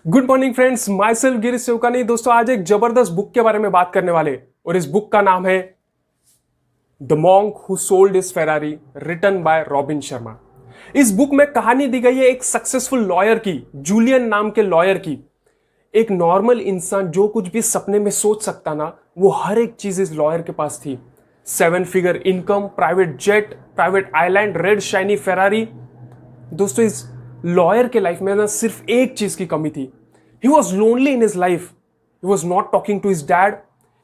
Good morning friends, my self Girish Sevakani. दोस्तों आज एक जबरदस्त बुक के बारे में बात करने वाले और इस बुक का नाम है the monk who sold his Ferrari, written by Robin Sharma. इस बुक में कहानी दी गई है एक सक्सेसफुल लॉयर की, जूलियन नाम के लॉयर की। एक नॉर्मल इंसान जो कुछ भी सपने में सोच सकता ना, वो हर एक चीज इस लॉयर के पास थी। 7 figure income, private jet, private island, red shiny Ferrari. दोस्तों इस लॉयर के लाइफ में ना सिर्फ एक चीज की कमी थी। He was lonely in his life. He was not talking to his dad.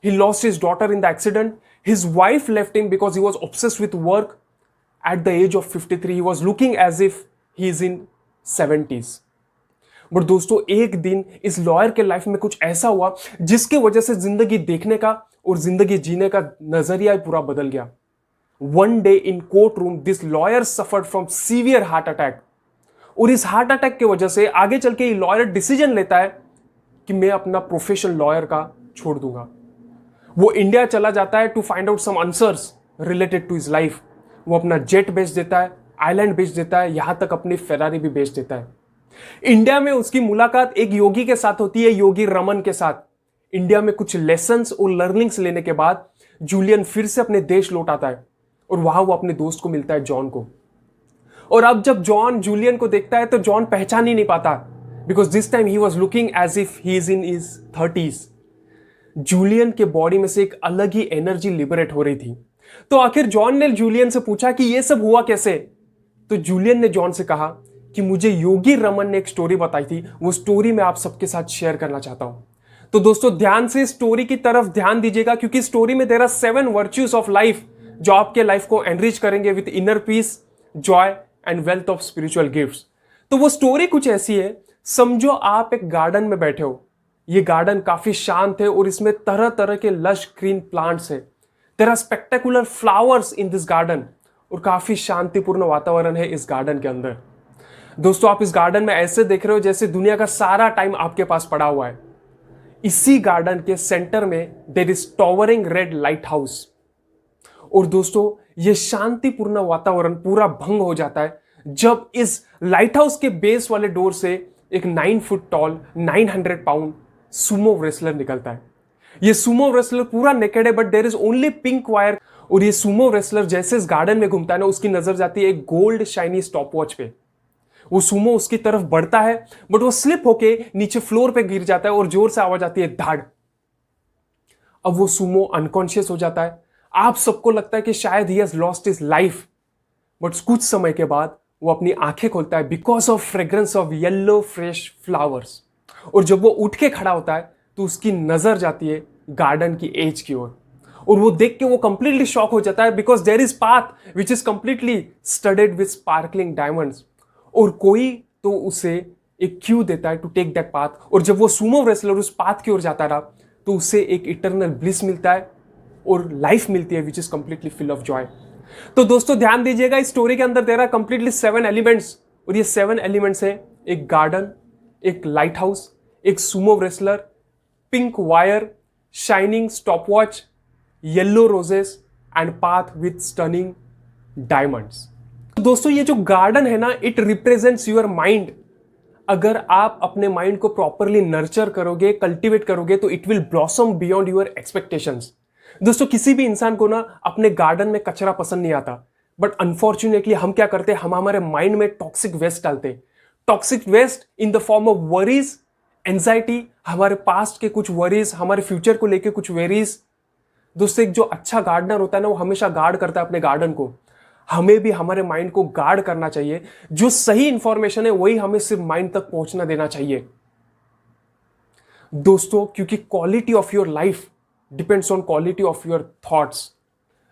He lost his daughter in the accident. His wife left him because he was obsessed with work. At the age of 53, he was looking as if he is in 70s. But दोस्तों एक दिन इस lawyer के life में कुछ ऐसा हुआ जिसके वजह से जिंदगी देखने का और जिंदगी जीने का नजरिया पूरा बदल गया। One day in court room this lawyer suffered from severe heart attack. और इस हार्ट अटैक की वजह से आगे चल के ये लॉयर डिसीजन लेता है कि मैं अपना प्रोफेशन लॉयर का छोड़ दूंगा। वो इंडिया चला जाता है to find out some answers related to his life. वो अपना जेट बेच देता है, आइलैंड बेच देता है, यहां तक अपनी फेरारी भी बेच देता है। इंडिया में उसकी मुलाकात एक योगी के साथ होती है, योगी रमन के साथ। इंडिया में कुछ लेसन्स और लर्निंग्स लेने के बाद जूलियन फिर से अपने देश लौट आता है और वहां वो अपने दोस्त को मिलता है, जॉन को। और अब जब जॉन जूलियन को देखता है तो जॉन पहचान ही नहीं पाता, because this time he was looking as if he is in his 30s। Julian के बॉडी में से एक अलग ही एनर्जी लिबरेट हो रही थी। तो आखिर जॉन ने जूलियन से पूछा कि यह सब हुआ कैसे। तो जूलियन ने जॉन से कहा कि मुझे योगी रमन ने एक स्टोरी बताई थी, वो स्टोरी मैं आप सबके साथ शेयर करना चाहता हूं। तो दोस्तों ध्यान से स्टोरी की तरफ ध्यान दीजिएगा, क्योंकि स्टोरी में there are 7 virtues of life जो आपके लाइफ को एनरिच करेंगे with inner peace, joy and wealth of spiritual gifts. तो वो स्टोरी कुछ ऐसी है, समझो आप एक गार्डन में बैठे हो। ये गार्डन काफी शांत है और इसमें तरह तरह के लश ग्रीन प्लांट्स है। There are spectacular flowers in this garden और काफी शांतिपूर्ण वातावरण है इस गार्डन के अंदर। दोस्तों आप इस गार्डन में ऐसे देख रहे हो जैसे दुनिया का सारा टाइम आपके पास पड़ा हुआ है। इसी गार्डन के सेंटर में there is towering red lighthouse. और दोस्तों ये शांतिपूर्ण वातावरण पूरा भंग हो जाता है जब इस लाइट हाउस के बेस वाले डोर से एक 9 foot tall 900 pound sumo wrestler निकलता है। ये सुमो रेसलर पूरा नेकेड है, but there is only pink wire. और ये सुमो रेसलर जैसे इस गार्डन में घूमता है ना, उसकी नजर जाती है एक गोल्ड शाइनी स्टॉप वॉच पे। वो सुमो उसकी तरफ बढ़ता है, बट वो स्लिप होके नीचे फ्लोर पे गिर जाता है और जोर से आवाज आती है धाड़। अब वो सुमो अनकॉन्शियस हो जाता है। आप सबको लगता है कि शायद he has lost his life, but कुछ समय के बाद वो अपनी आंखें खोलता है because of fragrance of yellow fresh flowers. और जब वो उठ के खड़ा होता है तो उसकी नजर जाती है गार्डन की एज की ओर। और वो देख के वो कंप्लीटली शॉक हो जाता है because there is path which is completely studded with sparkling diamonds. और कोई तो उसे एक क्यू देता है टू टेक दैट पाथ। और जब वो सुमो रेसलर उस पाथ की ओर जाता रहा तो उसे एक इटर्नल ब्लिस मिलता है और लाइफ मिलती है which is completely fill of joy. तो दोस्तों ध्यान दीजिएगा, इस स्टोरी के अंदर देयर आर कंप्लीटली 7 एलिमेंट्स। और ये 7 एलिमेंट्स है एक गार्डन, एक लाइट हाउस, एक Sumo wrestler, pink wire, shining stopwatch, yellow roses and path with stunning diamonds. दोस्तों ये जो गार्डन है ना, इट रिप्रेजेंट्स योर माइंड। अगर आप अपने माइंड को प्रॉपरली नर्चर करोगे, कल्टीवेट करोगे, तो it will blossom beyond your expectations. दोस्तों किसी भी इंसान को ना अपने गार्डन में कचरा पसंद नहीं आता, बट अनफॉर्चुनेटली हम क्या करते हैं, हम हमारे माइंड में टॉक्सिक वेस्ट डालते हैं। Toxic waste in the form of worries, anxiety, हमारे पास्ट के कुछ वरीज, हमारे फ्यूचर को लेके कुछ वेरीज। दोस्तों एक जो अच्छा गार्डनर होता है ना, वो हमेशा गार्ड करता है अपने गार्डन को। हमें भी हमारे माइंड को गार्ड करना चाहिए। जो सही इंफॉर्मेशन है वही हमें सिर्फ माइंड तक पहुंचना देना चाहिए दोस्तों, क्योंकि quality of your life depends on quality of your thoughts.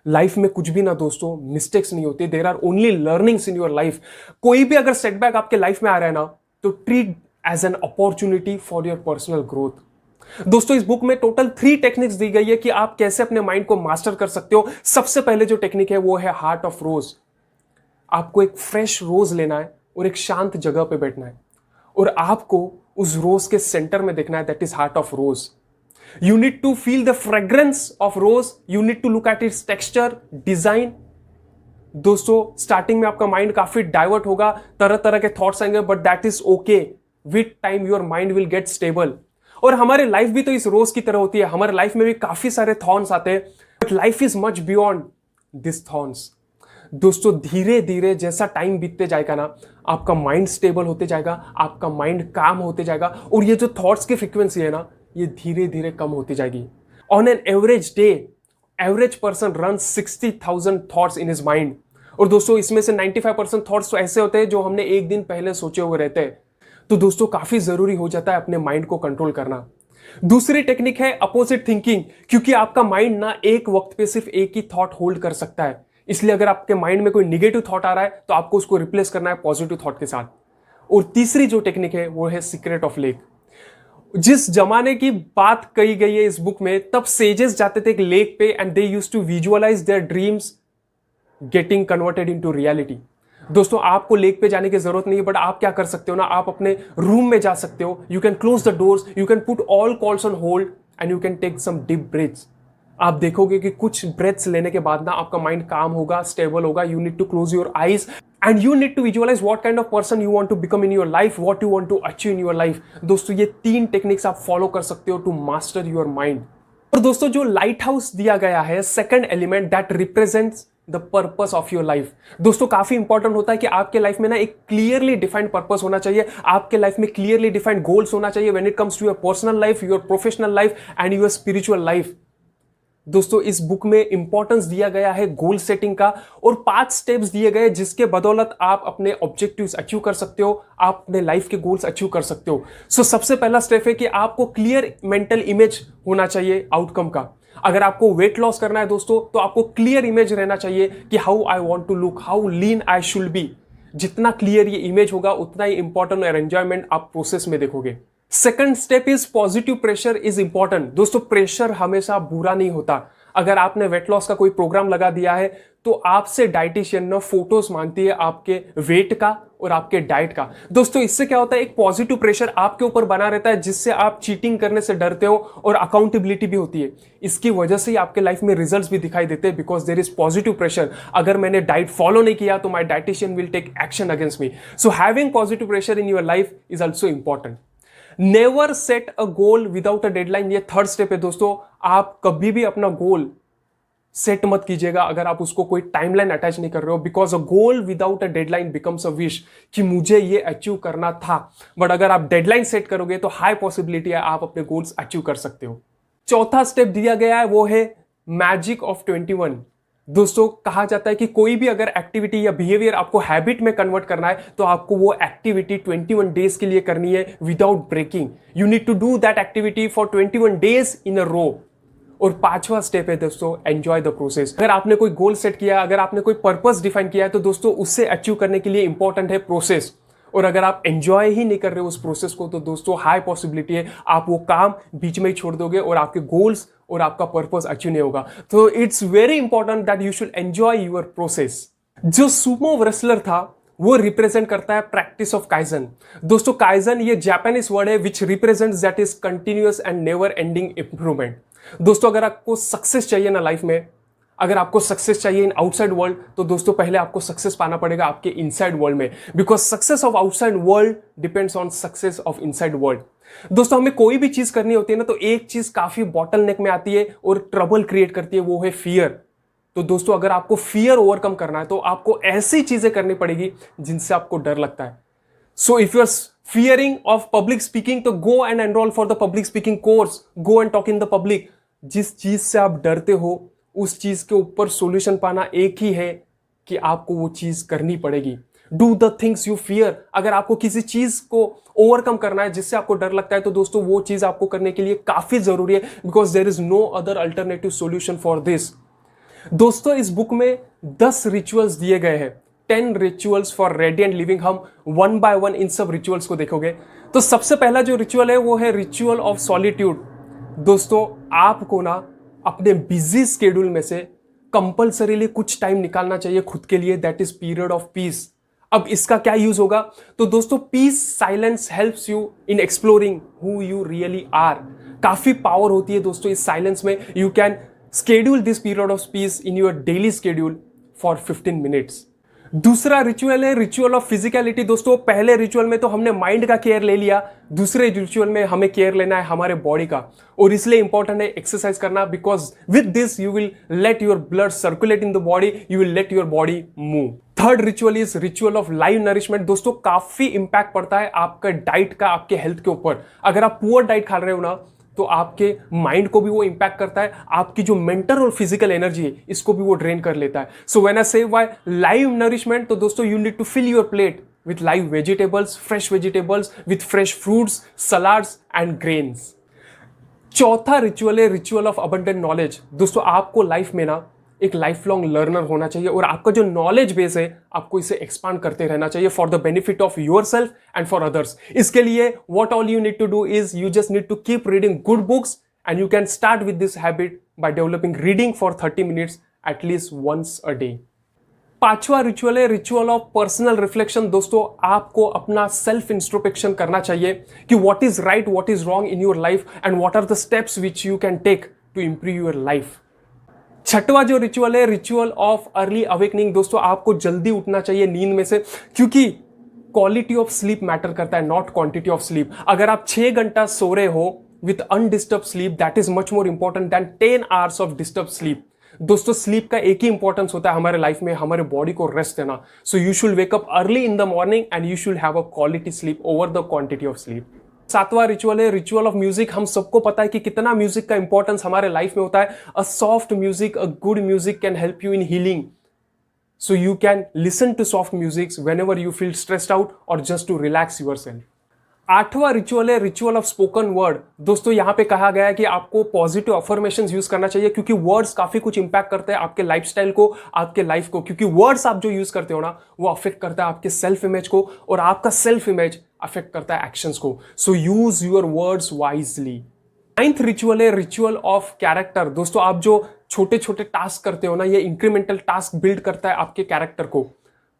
Life में कुछ भी ना दोस्तों मिस्टेक्स नहीं होती, there are only learnings in your life. कोई भी अगर सेटबैक आपके लाइफ में आ रहा है ना, तो treat as an opportunity for your personal growth. दोस्तों इस बुक में टोटल 3 टेक्निक्स दी गई है कि आप कैसे अपने माइंड को मास्टर कर सकते हो। सबसे पहले जो टेक्निक है वो है हार्ट ऑफ रोज। आपको एक फ्रेश रोज लेना है और एक शांत जगह पे बैठना है और आपको उस रोज के सेंटर में देखना है, that is heart of rose. You need to feel the fragrance of rose. You need to look at its texture, design. दोस्तों स्टार्टिंग में आपका माइंड काफी डाइवर्ट होगा, तरह तरह के थॉट्स आएंगे, but that is okay. With time your mind will get stable. और हमारे लाइफ भी तो इस रोज की तरह होती है, हमारे लाइफ में भी काफी सारे थॉर्न्स आते हैं, but life is much beyond this thorns. दोस्तों धीरे धीरे जैसा टाइम बीतते जाएगा ना, आपका माइंड स्टेबल होते जाएगा, आपका माइंड काम होते जाएगा, और ये जो थॉट्स की फ्रीक्वेंसी है ना, ये धीरे धीरे कम होती जाएगी। On an average day average person run 60,000 thoughts in his mind. और दोस्तों इसमें से 95% थॉट्स तो ऐसे होते हैं जो हमने एक दिन पहले सोचे हुए रहते हैं। तो दोस्तों काफी जरूरी हो जाता है अपने माइंड को कंट्रोल करना। दूसरी टेक्निक है अपोजिट थिंकिंग, क्योंकि आपका माइंड ना एक वक्त पे सिर्फ एक ही थॉट होल्ड कर सकता है। इसलिए अगर आपके माइंड में कोई निगेटिव थॉट आ रहा है तो आपको उसको रिप्लेस करना है पॉजिटिव थॉट के साथ। और तीसरी जो टेक्निक है वो है सीक्रेट ऑफ लेक। जिस जमाने की बात कही गई है इस बुक में, तब सेजेस जाते थे एक लेक पे and they used to visualize their dreams getting converted into reality. दोस्तों आपको लेक पे जाने की जरूरत नहीं है, बट आप क्या कर सकते हो ना, आप अपने रूम में जा सकते हो। You can close the doors, you can put all calls on hold and you can take some deep breaths. आप देखोगे कि कुछ ब्रेथ्स लेने के बाद ना आपका माइंड काम होगा, स्टेबल होगा। You need to close your eyes and you need to visualize what kind of person you want to become in your life, what you want to achieve in your life. दोस्तों ये 3 techniques आप follow कर सकते हो to master your mind. और दोस्तों जो light house दिया गया है, second element that represents the purpose of your life. दोस्तों काफी इंपॉर्टेंट होता है कि आपके लाइफ में ना एक क्लियरली डिफाइंड पर्पस होना चाहिए, आपके लाइफ में क्लियरली डिफाइंड गोल्स होना चाहिए when it comes to your personal life, your professional life and your spiritual life. दोस्तों इस बुक में इंपॉर्टेंस दिया गया है गोल सेटिंग का, और 5 स्टेप्स दिए गए जिसके बदौलत आप अपने ऑब्जेक्टिव्स अचीव कर सकते हो, आप अपने लाइफ के गोल्स अचीव कर सकते हो। सबसे पहला स्टेप है कि आपको क्लियर मेंटल इमेज होना चाहिए आउटकम का। अगर आपको वेट लॉस करना है दोस्तों, तो आपको क्लियर इमेज रहना चाहिए कि how I want to look, how lean I should be. जितना क्लियर ये इमेज होगा उतना ही इंपॉर्टेंट और एंजॉयमेंट आप प्रोसेस में देखोगे। Second step is positive pressure is important. दोस्तों प्रेशर हमेशा बुरा नहीं होता। अगर आपने वेट लॉस का कोई प्रोग्राम लगा दिया है तो आपसे डाइटिशियन ना फोटोज मांगती है आपके वेट का और आपके डाइट का। दोस्तों इससे क्या होता है, एक पॉजिटिव प्रेशर आपके ऊपर बना रहता है, जिससे आप चीटिंग करने से डरते हो और अकाउंटेबिलिटी भी होती है। इसकी वजह से ही आपके लाइफ में रिजल्ट्स भी दिखाई देते हैं, because there is positive pressure. अगर मैंने डाइट फॉलो नहीं किया तो my dietitian will take action against me. So having positive pressure in your life is also important. Never set a goal without a deadline, ये third step है दोस्तों। आप कभी भी अपना गोल सेट मत कीजिएगा अगर आप उसको कोई टाइमलाइन अटैच नहीं कर रहे हो, because a goal without a deadline becomes a wish, कि मुझे ये अचीव करना था। बट अगर आप डेडलाइन सेट करोगे तो हाई पॉसिबिलिटी है आप अपने गोल्स अचीव कर सकते हो। चौथा स्टेप दिया गया है वो है मैजिक ऑफ 21। दोस्तों कहा जाता है कि कोई भी अगर एक्टिविटी या बिहेवियर आपको हैबिट में कन्वर्ट करना है तो आपको वो एक्टिविटी 21 डेज के लिए करनी है without breaking. You need to do that activity for 21 days in a row. और 5वां स्टेप है दोस्तों एंजॉय द प्रोसेस। अगर आपने कोई गोल सेट किया, अगर आपने कोई पर्पस डिफाइन किया है, तो दोस्तों उससे अचीव करने के लिए इंपॉर्टेंट है प्रोसेस। और अगर आप एंजॉय ही नहीं कर रहे हो उस प्रोसेस को, तो दोस्तों हाई पॉसिबिलिटी है आप वो काम बीच में ही छोड़ दोगे और आपके गोल्स और आपका पर्पस अचीव नहीं होगा। तो it's very important that you should enjoy your process. जो सुमो रेसलर था वो रिप्रेजेंट करता है प्रैक्टिस ऑफ काइजन। दोस्तों काइजन ये जापानीज वर्ड है विच represents that is continuous and never ending improvement. दोस्तों अगर आपको सक्सेस चाहिए ना लाइफ में, अगर आपको सक्सेस चाहिए इन आउटसाइड वर्ल्ड, तो दोस्तों पहले आपको सक्सेस पाना पड़ेगा आपके इनसाइड वर्ल्ड में, because success of outside world depends on success of inside world. दोस्तों हमें कोई भी चीज करनी होती है ना, तो एक चीज काफी बॉटलनेक में आती है और ट्रबल क्रिएट करती है, वो है फियर। तो दोस्तों अगर आपको फियर ओवरकम करना है तो आपको ऐसी चीजें करनी पड़ेगी जिनसे आपको डर लगता है। So if you are fearing of public speaking, तो go and enroll for the public speaking course, go and talk in the public। जिस चीज से आप डरते हो उस चीज के ऊपर सॉल्यूशन पाना एक ही है कि आपको वो चीज करनी पड़ेगी। Do the things you fear। अगर आपको किसी चीज को ओवरकम करना है जिससे आपको डर लगता है, तो दोस्तों वो चीज आपको करने के लिए काफी जरूरी है, because there is no other alternative solution for this. दोस्तों इस बुक में 10 रिचुअल्स दिए गए हैं, 10 रिचुअल्स फॉर रेडिएंट लिविंग। हम 1 बाय 1 इन सब रिचुअल्स को देखोगे। तो सबसे पहला जो रिचुअल है वो है रिचुअल ऑफ सॉलिट्यूड। दोस्तों आपको ना अपने बिजी स्केड्यूल में से कंपल्सरीली कुछ टाइम निकालना चाहिए खुद के लिए, that is period of peace. अब इसका क्या यूज होगा, तो दोस्तों peace silence helps you in exploring who you really are. काफी पावर होती है दोस्तों इस साइलेंस में। You can schedule this period of peace in your daily schedule for 15 minutes। दूसरा रिचुअल है रिचुअल ऑफ फिजिकलिटी। दोस्तों पहले रिचुअल में तो हमने माइंड का केयर ले लिया, दूसरे रिचुअल में हमें केयर लेना है हमारे बॉडी का, और इसलिए इंपॉर्टेंट है एक्सरसाइज करना, because with this you will let your blood circulate in the body, you will let your body move. Third ritual is ritual of live nourishment. दोस्तों काफी इंपैक्ट पड़ता है आपका डाइट का आपके हेल्थ के ऊपर। अगर आप पुअर डाइट खा रहे हो ना तो आपके माइंड को भी वो इंपैक्ट करता है, आपकी जो मेंटल और फिजिकल एनर्जी है इसको भी वो ड्रेन कर लेता है। सो व्हेन आई से व्हाई लाइव नरिशमेंट, तो दोस्तों you need to fill your plate with live vegetables, fresh vegetables, with fresh fruits, salads and grains. चौथा रिचुअल है रिचुअल ऑफ अबंडेंट नॉलेज। दोस्तों आपको लाइफ में ना एक लाइफ लॉन्ग लर्नर होना चाहिए, और आपका जो नॉलेज बेस है आपको इसे एक्सपांड करते रहना चाहिए for the benefit of your self and for others. इसके लिए what all you need to do is you just need to keep reading good books, and you can start with this habit by developing reading for 30 minutes at least once a day. पांचवा ritual है ritual of personal reflection. दोस्तों आपको अपना self introspection करना चाहिए कि what is right, what is wrong in your life, and what are the steps which you can take to improve your life. छठवा जो रिचुअल है रिचुअल ऑफ अर्ली अवेकनिंग। दोस्तों आपको जल्दी उठना चाहिए नींद में से, क्योंकि क्वालिटी ऑफ स्लीप मैटर करता है, नॉट क्वांटिटी ऑफ स्लीप। अगर आप 6 घंटा सो रहे हो with undisturb sleep, that is much more important than 10 hours of disturb sleep. दोस्तों स्लीप का एक ही इंपॉर्टेंस होता है हमारे लाइफ में, हमारे बॉडी को रेस्ट देना। So you should wake up early in the morning and you should have a quality sleep over the quantity of sleep. सातवां रिचुअल है रिचुअल ऑफ म्यूजिक। हम सबको पता है कि कितना म्यूजिक का इंपॉर्टेंस हमारे लाइफ में होता है। A soft music, a good music can help you in healing, so you can listen to soft music whenever you feel stressed out और जस्ट टू रिलैक्स योरसेल्फ। आठवां रिचुअल है ritual of spoken word. दोस्तों यहां पे कहा गया है कि आपको पॉजिटिव अफर्मेशंस यूज करना चाहिए, क्योंकि वर्ड्स काफी कुछ इंपैक्ट करते हैं आपके लाइफस्टाइल को, आपके लाइफ को, क्योंकि वर्ड्स आप जो यूज करते हो ना वो अफेक्ट करता है आपके सेल्फ इमेज को, और आपका सेल्फ इमेज अफेक्ट करता है एक्शंस को। So use your words wisely. Ninth ritual है रिचुअल ऑफ कैरेक्टर। दोस्तों आप जो छोटे छोटे टास्क करते हो ना, ये इंक्रीमेंटल टास्क बिल्ड करता है आपके कैरेक्टर को।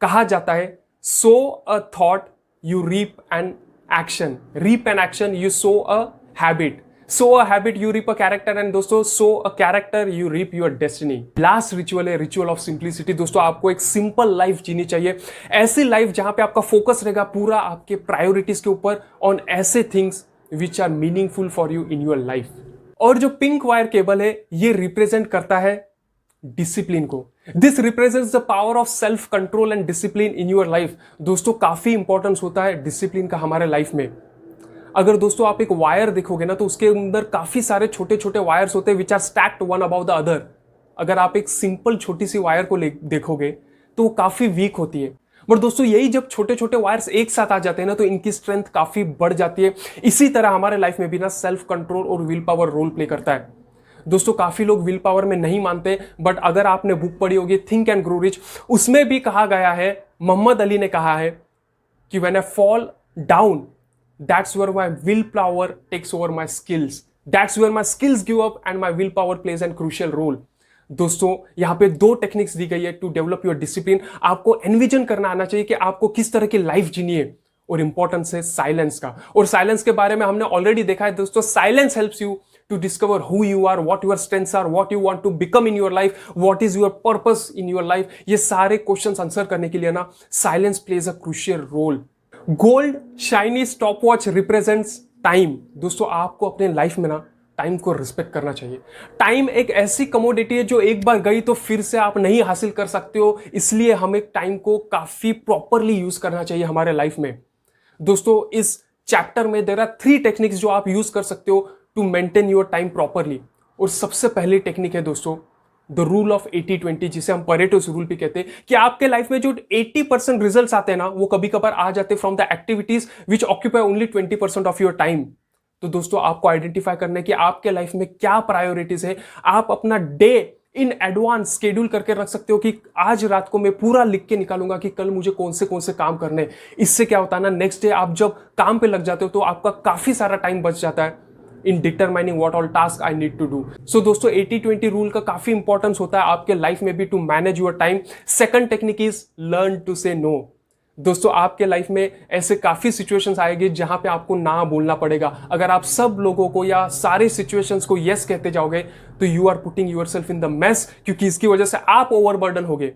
कहा जाता है so a thought you reap an action, reap an action, you sow a habit, sow a habit, you reap a character, and दोस्तों sow a character, you reap your destiny। Last ritual है ritual of simplicity. दोस्तों आपको एक simple life जीनी चाहिए, ऐसी life जहां पे आपका फोकस रहेगा पूरा आपके प्रायोरिटीज के ऊपर, ऑन ऐसे things which are meaningful for you in your life. और जो पिंक वायर केबल है ये रिप्रेजेंट करता है डिसिप्लिन को। This represents the power of self control and discipline in your life. दोस्तों काफी इंपॉर्टेंस होता है डिसिप्लिन का हमारे लाइफ में। अगर दोस्तों आप एक वायर देखोगे ना तो उसके अंदर काफी सारे छोटे छोटे वायर्स होते हैं which are stacked one about the other. अगर आप एक सिंपल छोटी सी वायर को देखोगे तो वो काफी वीक होती है, बट दोस्तों यही जब छोटे छोटे वायर्स एक साथ आ जाते हैं ना तो इनकी स्ट्रेंथ काफी बढ़ जाती है। इसी तरह हमारे लाइफ में भी ना सेल्फ कंट्रोल और विल पावर रोल प्ले करता है। दोस्तों काफी लोग विल पावर में नहीं मानते, बट अगर आपने बुक पढ़ी होगी थिंक एंड ग्रो रिच, उसमें भी कहा गया है, मोहम्मद अली ने कहा है कि when I fall down that's where my will power takes over my skills, that's where my skills give up and my will power plays an crucial role. दोस्तों यहां पे 2 टेक्निक्स दी गई है टू डेवलप योर डिसिप्लिन। आपको envision करना आना चाहिए कि आपको किस तरह की लाइफ जीनी है, और इंपॉर्टेंस है साइलेंस का। और साइलेंस के बारे में हमने ऑलरेडी देखा है दोस्तों, silence helps you to discover who you are, what your strengths are, what you want to become in your life, what is your purpose in your life। ये सारे क्वेश्चंस आंसर करने के लिए ना silence plays a crucial role. Gold shiny stopwatch represents time. दोस्तों आपको अपने life में ना टाइम को रिस्पेक्ट करना चाहिए। टाइम एक ऐसी कमोडिटी है जो एक बार गई तो फिर से आप नहीं हासिल कर सकते हो, इसलिए हमें टाइम को काफी प्रॉपरली यूज करना चाहिए हमारे लाइफ में। दोस्तों इस चैप्टर में देयर आर 3 टेक्निक्स जो आप यूज कर सकते हो to maintain your time properly. और सबसे पहली टेक्निक है दोस्तों द रूल ऑफ 80-20, जिसे हम परेटोस रूल भी कहते हैं, कि आपके लाइफ में जो 80% रिजल्ट्स आते हैं ना वो कभी कभार आ जाते from the activities which occupy only 20% of your time. तो दोस्तों आपको आइडेंटिफाई करना है कि आपके लाइफ में क्या प्रायोरिटीज है। आप अपना डे इन एडवांस शेड्यूल करके रख सकते हो कि आज रात को मैं पूरा लिख के निकालूंगा कि कल मुझे कौन से काम करने हैं। इससे क्या होता है ना, नेक्स्ट डे आप जब काम पे लग जाते हो तो आपका काफी सारा टाइम बच जाता है in determining what all task I need to do. So दोस्तों 80-20 रूल का काफी इंपॉर्टेंस होता है आपके लाइफ में भी to manage your time. Second technique is learn to say no. दोस्तों आपके लाइफ में ऐसे काफी सिचुएशंस आएंगे जहां पे आपको ना बोलना पड़ेगा। अगर आप सब लोगों को या सारे सिचुएशंस को यस कहते जाओगे तो you are putting yourself in the mess, क्योंकि इसकी वजह से आप ओवरबर्डन होगे।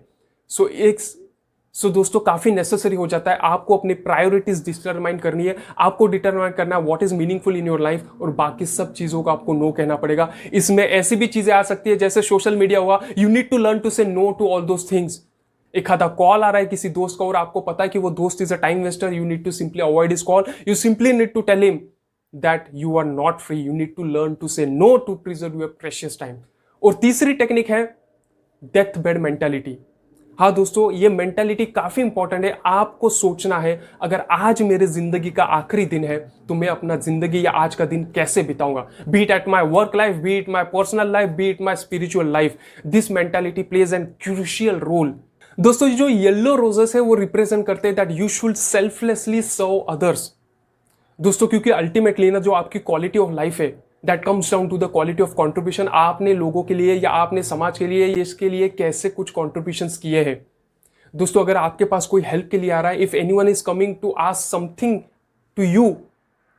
सो दोस्तों काफी नेसेसरी हो जाता है, आपको अपनी प्रायोरिटीज डिटरमाइन करनी है, आपको डिटरमाइन करना है what is meaningful in your life, और बाकी सब चीजों को आपको नो कहना पड़ेगा। इसमें ऐसी भी चीजें आ सकती है जैसे सोशल मीडिया हुआ, you need to learn to say no to all those things. एक आधा कॉल आ रहा है किसी दोस्त का और आपको पता है कि वो दोस्त is a time waster, you need to simply avoid his call, you simply need to tell him that you are not free, you need to learn to say no to preserve your precious time. और तीसरी technique है death bed mentality. हाँ दोस्तों, ये mentality काफी important है। आपको सोचना है अगर आज मेरे जिंदगी का आखिरी दिन है तो मैं अपना जिंदगी या आज का दिन कैसे बिताऊंगा, be it at my work life, be it my personal life, be it my spiritual life. This mentality plays an crucial role. दोस्तों जो येलो रोजेस है वो रिप्रेजेंट करते हैं that you should selflessly serve others. दोस्तों क्योंकि ultimately ना जो आपकी क्वालिटी ऑफ लाइफ है that comes down to the quality of contribution. आपने लोगों के लिए या आपने समाज के लिए इसके लिए कैसे कुछ कॉन्ट्रीब्यूशंस किए हैं। दोस्तों अगर आपके पास कोई हेल्प के लिए आ रहा है, if anyone is coming to ask something to you,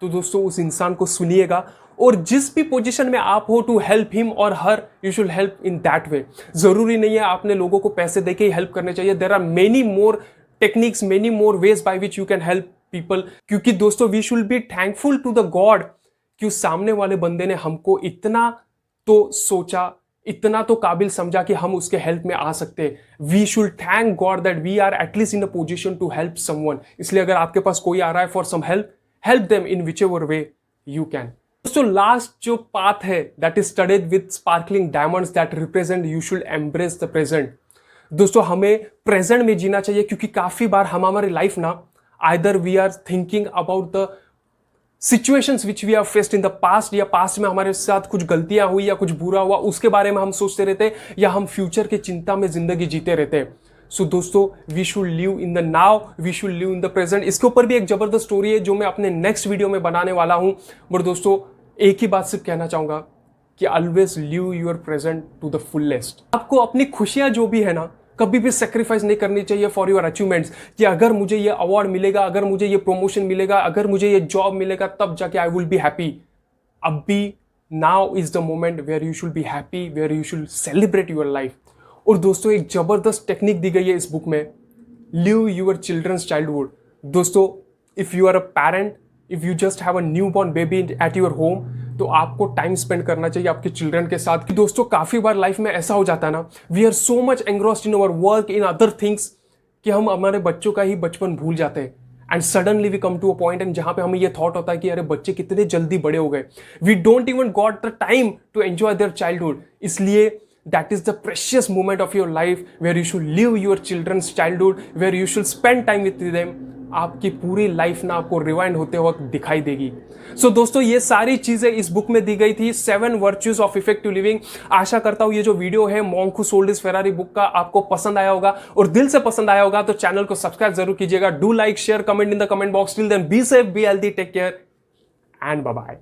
तो दोस्तों उस इंसान को सुनिएगा, और जिस भी पोजीशन में आप हो टू हेल्प हिम और her, you should help in that way. जरूरी नहीं है आपने लोगों को पैसे देके ही हेल्प करने चाहिए। There are many more techniques, many more ways by which you can help people. क्योंकि दोस्तों we should be thankful to the god कि उस सामने वाले बंदे ने हमको इतना तो सोचा, इतना तो काबिल समझा कि हम उसके हेल्प में आ सकते हैं। We should thank god that we are at least in a position to help someone. इसलिए अगर आपके पास कोई आ रहा है for some help, help them in which ever way you can. दोस्तों लास्ट जो पाथ है that is studded with sparkling diamonds that represent you should embrace the present. दोस्तों हमें प्रेजेंट में जीना चाहिए, क्योंकि काफी बार हम हमारी लाइफ ना either we are thinking about the situations which we have faced in the past, या पास्ट में हमारे साथ कुछ गलतियां हुई या कुछ बुरा हुआ उसके बारे में हम सोचते रहते, या हम फ्यूचर की चिंता में जिंदगी जीते रहते। सो दोस्तों we should live in the now, we should live in the present. इसके ऊपर भी एक जबरदस्त स्टोरी है जो मैं अपने नेक्स्ट वीडियो में बनाने वाला हूं। बट दोस्तों एक ही बात सिर्फ कहना चाहूंगा कि always live your present to the fullest. आपको अपनी खुशियां जो भी है ना कभी भी सेक्रीफाइस नहीं करनी चाहिए फॉर योर अचीवमेंट्स, कि अगर मुझे ये अवार्ड मिलेगा, अगर मुझे ये प्रमोशन मिलेगा, अगर मुझे ये जॉब मिलेगा तब जाके आई विल बी हैप्पी। अभी now is the moment where you should be happy, where you should celebrate your life. और दोस्तों एक जबरदस्त टेक्निक दी गई है इस बुक में, लिव योर चिल्ड्रंस चाइल्डहुड। दोस्तों if you are a parent, if you just have a new born baby at your home, तो आपको टाइम स्पेंड करना चाहिए आपके चिल्ड्रन के साथ। दोस्तों काफी बार लाइफ में ऐसा हो जाता है ना, we are so much engrossed in our work, in other things, कि हम हमारे बच्चों का ही बचपन भूल जाते हैं। And suddenly we come to a point and जहां पे हमें ये थॉट होता है कि अरे बच्चे कितने जल्दी बड़े हो गए, we don't even got the time to enjoy their childhood. इसलिए that is the precious moment of your life where you should live your children's childhood, where you should spend time with them. आपकी पूरी life ना आपको rewind होते वक्त दिखाई देगी। सो दोस्तों ये सारी चीजें इस बुक में दी गई थी, 7 वर्च्यूज ऑफ इफेक्टिव लिविंग। आशा करता हूं ये जो वीडियो है monk who sold his Ferrari book का आपको पसंद आया होगा, और दिल से पसंद आया होगा तो चैनल को सब्सक्राइब जरूर कीजिएगा। Do like, share, comment in the comment box. Till then be safe, be healthy, take care and bye bye.